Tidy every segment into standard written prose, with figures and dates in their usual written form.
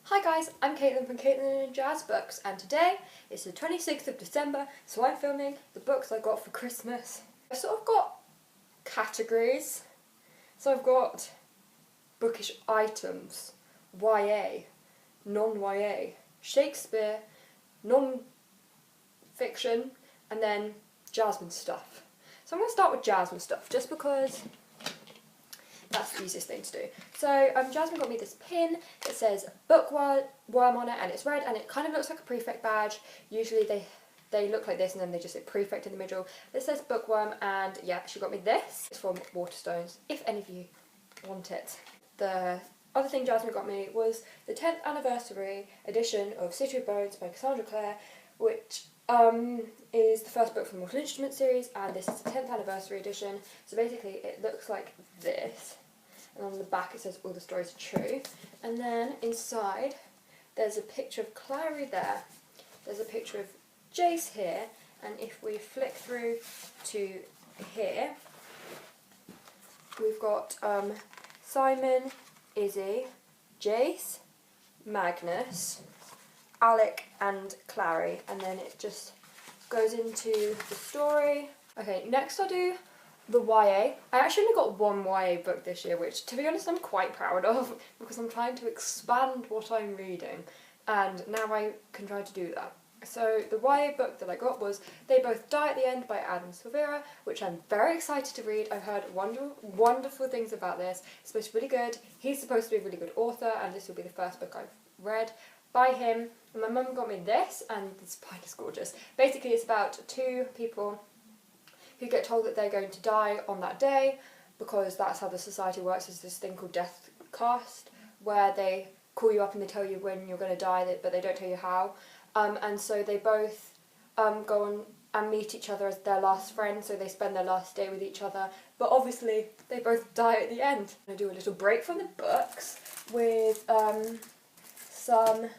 Hi guys, I'm Caitlin from Caitlin and Jazz Books, and today is the 26th of December, so I'm filming the books I got for Christmas. I've sort of got categories. So I've got bookish items, YA, non-YA, Shakespeare, non-fiction, and then Jasmine stuff. So I'm going to start with Jasmine stuff, just because that's the easiest thing to do. So Jasmine got me this pin that says bookworm on it, and it's red, and it kind of looks like a prefect badge. Usually they look like this, and then they just say prefect in the middle. This says bookworm, and yeah, she got me this. It's from Waterstones, if any of you want it. The other thing Jasmine got me was the 10th anniversary edition of City of Bones by Cassandra Clare, which is the first book from the Mortal Instruments series, and this is the 10th anniversary edition. So basically it looks like this, and on the back it says all the stories are true, and then inside there's a picture of Clary there, there's a picture of Jace here, and if we flick through to here, we've got Simon, Izzy, Jace, Magnus, Alec and Clary, and then it just goes into the story. Okay, next I'll do the YA. I actually only got one YA book this year, which to be honest I'm quite proud of, because I'm trying to expand what I'm reading, and now I can try to do that. So the YA book that I got was They Both Die at the End by Adam Silvera, which I'm very excited to read. I've heard wonderful things about this. It's supposed to be really good. He's supposed to be a really good author, and this will be the first book I've read by him. And my mum got me this, and the spine is gorgeous. Basically it's about two people who get told that they're going to die on that day, because that's how the society works. There's this thing called death cast, where they call you up and they tell you when you're going to die, but they don't tell you how. And so they both go on and meet each other as their last friends, so they spend their last day with each other, but obviously they both die at the end. I'm going to do a little break from the books with some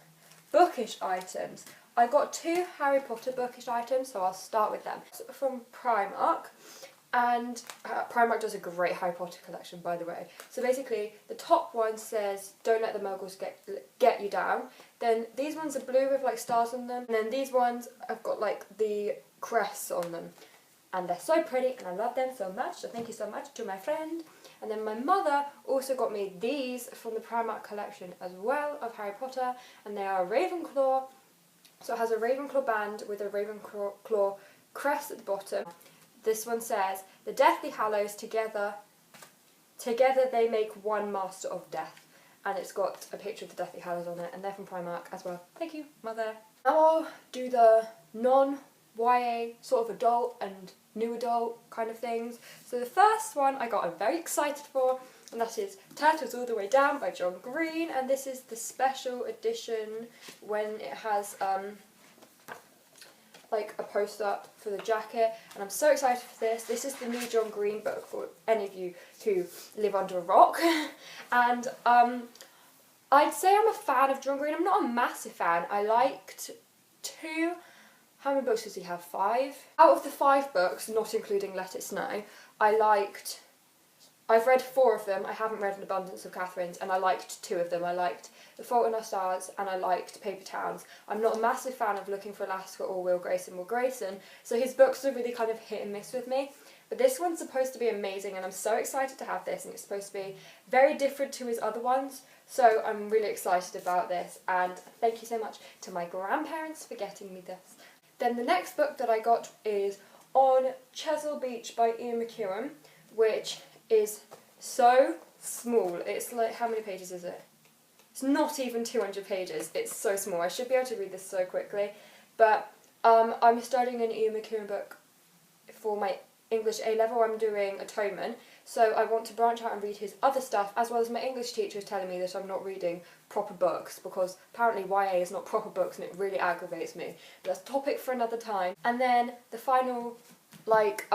bookish items. I got two Harry Potter bookish items, so I'll start with them. So from Primark, and Primark does a great Harry Potter collection, by the way. So basically, the top one says, "Don't let the Muggles get you down." Then these ones are blue with like stars on them, and then these ones have got like the crests on them, and they're so pretty, and I love them so much. So thank you so much to my friend. And then my mother also got me these from the Primark collection as well of Harry Potter, and they are Ravenclaw. So it has a Ravenclaw band with a Ravenclaw crest at the bottom. This one says, "The Deathly Hallows together they make one master of death." And it's got a picture of the Deathly Hallows on it, and they're from Primark as well. Thank you, Mother. Now I'll do the non-YA sort of adult and new adult kind of things. So the first one I'm very excited for, and that is Turtles All the Way Down by John Green, and this is the special edition when it has like a poster for the jacket, and I'm so excited for this. This is the new John Green book for any of you who live under a rock. And I'd say I'm a fan of John Green. I'm not a massive fan. I liked two. How many books does he have? 5? Out of the 5 books, not including Let It Snow, I've read 4 of them. I haven't read An Abundance of Catherines, and I liked 2 of them. I liked The Fault in Our Stars, and I liked Paper Towns. I'm not a massive fan of Looking for Alaska or Will Grayson, so his books are really kind of hit and miss with me. But this one's supposed to be amazing, and I'm so excited to have this, and it's supposed to be very different to his other ones, so I'm really excited about this, and thank you so much to my grandparents for getting me this. Then the next book that I got is On Chesil Beach by Ian McEwan, which is so small. It's like, how many pages is it? It's not even 200 pages. It's so small. I should be able to read this so quickly. But I'm studying an Ian McEwan book for my English A-level. I'm doing Atonement. So I want to branch out and read his other stuff, as well as my English teacher is telling me that I'm not reading proper books, because apparently YA is not proper books, and it really aggravates me. But that's a topic for another time. And then the final, like,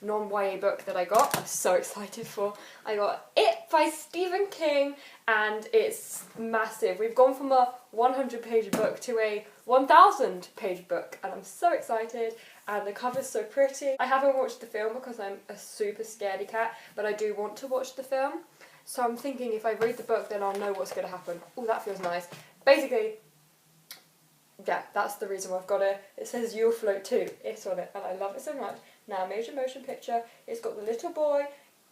non-YA book that I got, I'm so excited for. I got It by Stephen King, and it's massive. We've gone from a 100-page book to a 1,000-page book, and I'm so excited, and the cover's so pretty. I haven't watched the film because I'm a super scaredy cat, but I do want to watch the film. so I'm thinking if I read the book then I'll know what's going to happen. Oh, that feels nice. Basically, yeah, that's the reason why I've got it. It says You'll Float Too. It's on it and I love it so much. Now, major motion picture. It's got the little boy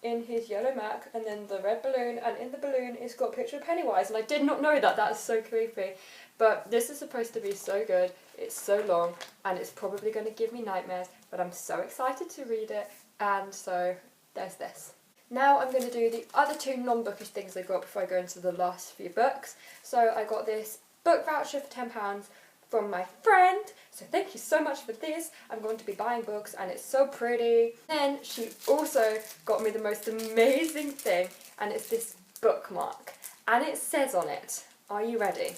in his yellow Mac and then the red balloon, and in the balloon it's got a picture of Pennywise, and I did not know that. That is so creepy. But this is supposed to be so good. It's so long and it's probably going to give me nightmares, but I'm so excited to read it, and so there's this. Now I'm going to do the other two non-bookish things I got before I go into the last few books. So I got this book voucher for £10 from my friend, so thank you so much for this. I'm going to be buying books and it's so pretty. Then she also got me the most amazing thing, and it's this bookmark, and it says on it, are you ready?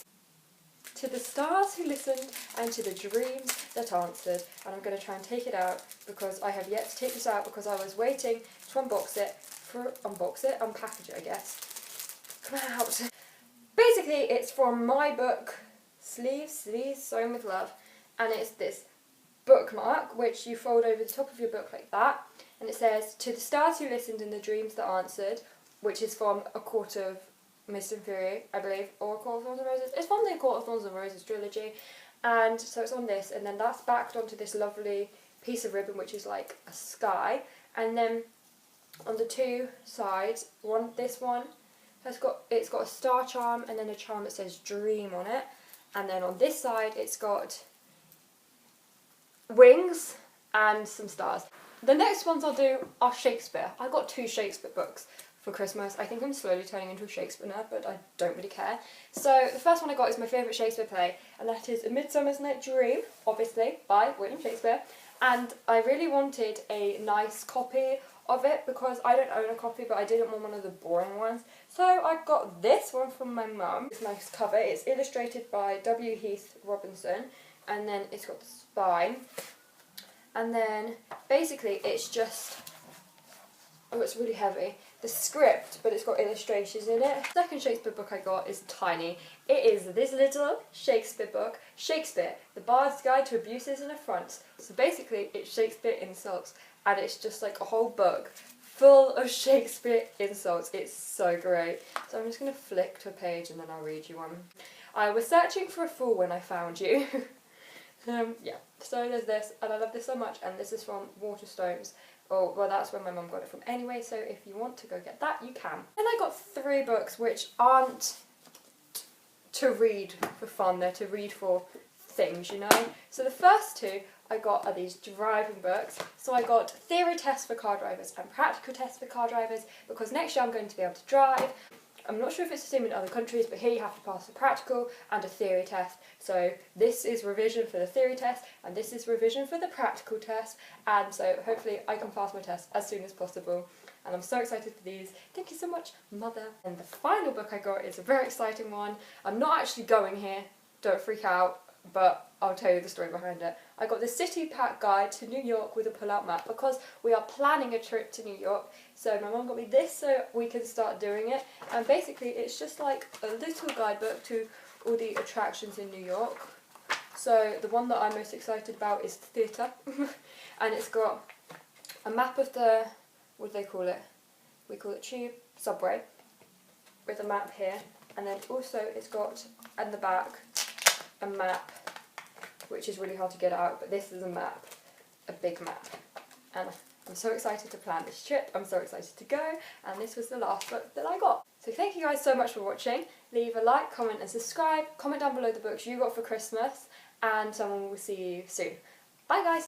To the stars who listened and to the dreams that answered. And I'm going to try and take it out because I have yet to take this out because I was waiting to unpackage it I guess. Come out. Basically it's from my book, Sleeves Sewn with Love, and it's this bookmark which you fold over the top of your book like that, and it says, to the stars who listened and the dreams that answered, which is from A Court of Mist and Fury, I believe, or A Court of Thorns and Roses. It's from the A Court of Thorns and Roses trilogy, and so it's on this, and then that's backed onto this lovely piece of ribbon which is like a sky, and then on the two sides, this one has got a star charm and then a charm that says dream on it, and then on this side it's got wings and some stars. The next ones I'll do are Shakespeare. I got 2 Shakespeare books for Christmas. I think I'm slowly turning into a Shakespeare nerd, but I don't really care. So the first one I got is my favourite Shakespeare play, and that is A Midsummer Night's Dream, obviously, by William Shakespeare. And I really wanted a nice copy of it because I don't own a copy, but I didn't want one of the boring ones. So I got this one from my mum. It's a nice cover. It's illustrated by W. Heath Robinson, and then it's got the spine. And then basically it's just, oh, it's really heavy. The script, but it's got illustrations in it. The second Shakespeare book I got is tiny. It is this little Shakespeare book, Shakespeare, The Bard's Guide to Abuses and Affronts. So basically it's Shakespeare insults, and it's just like a whole book full of Shakespeare insults. It's so great. So I'm just going to flick to a page and then I'll read you one. I was searching for a fool when I found you. Yeah, so there's this, and I love this so much, and this is from Waterstones. Oh, well, that's where my mum got it from anyway, so if you want to go get that, you can. And I got 3 books which aren't to read for fun, they're to read for things, you know? So the first 2 I got are these driving books. So I got Theory Tests for Car Drivers and Practical Tests for Car Drivers, because next year I'm going to be able to drive. I'm not sure if it's the same in other countries, but here you have to pass a practical and a theory test. So this is revision for the theory test, and this is revision for the practical test, and so hopefully I can pass my test as soon as possible. And I'm so excited for these. Thank you so much, Mother. And the final book I got is a very exciting one. I'm not actually going here, don't freak out, but I'll tell you the story behind it. I got the City Pack Guide to New York with a pull-out map because we are planning a trip to New York. So my mum got me this so we can start doing it. And basically it's just like a little guidebook to all the attractions in New York. So the one that I'm most excited about is the theatre. And it's got a map of the, what do they call it? We call it Tube, Subway, with a map here. And then also it's got, at the back, a map, which is really hard to get out, but this is a map, a big map, and I'm so excited to plan this trip. I'm so excited to go, and this was the last book that I got. So thank you guys so much for watching. Leave a like, comment and subscribe. Comment down below the books you got for Christmas, and someone will see you soon. Bye guys!